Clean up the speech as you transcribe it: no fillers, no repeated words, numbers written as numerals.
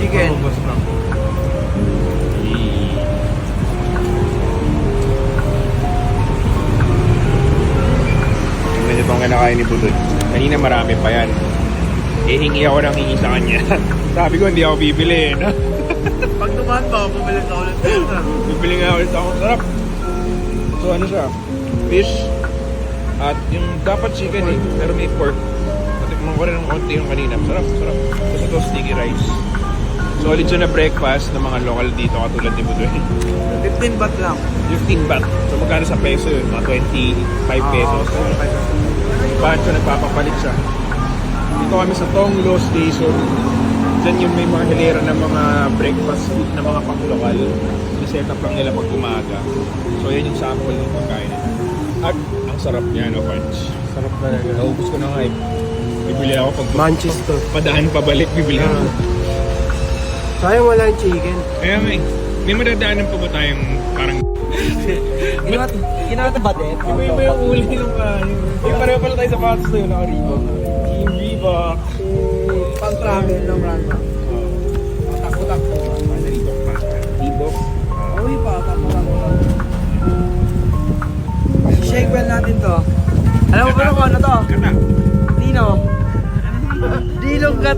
chicken. Ubus na. Tingnan nyo itong kinakain ni Budod. Kanina marami pa yan. Hingi ako ng hingi sa kanya. Sabi ko hindi ako bibili. No? Pag dumaan pa, bumili ka ulit. Bibili nga ulit ako. Sarap. So ano siya? Fish. At yung dapat chicken eh. Pero may pork. Patikman ko rin ng konti yung kanina. Sarap. Tapos ito sticky rice. Solid siya na breakfast ng mga local dito katulad ni Budoy. 15 baht lang. 15 baht. So magkano sa peso yun? Mga 25 pesos. Bakit siya nagpapapalit siya? Dito kami sa Tonglo Station. Diyan yung may mga hilera ng mga breakfast food na mga pang-lokal. Set up lang nila pag umaga. So yan yung sample ng pagkain. At ang sarap niya, no, Punch? Sarap talaga. Naubos ko na nga eh. Bibili ako pag Manchester. padaan pabalik, bibili ako. Sayang wala yung chicken. Kaya nga eh. May madadaanan pa ba tayong parang... Ginata ba din? Iba yung uli ng kanin. Pareho pala tayo sa patos na yun, naka-Reebok. Team Reebok. Pang-travel ng random. Takbo-takbo. Reebok pa. Reebok. Uy pa, takbo-takbo. Shake well natin to. Alam mo ba kung ano to? Kata. Dino. Dilong kat.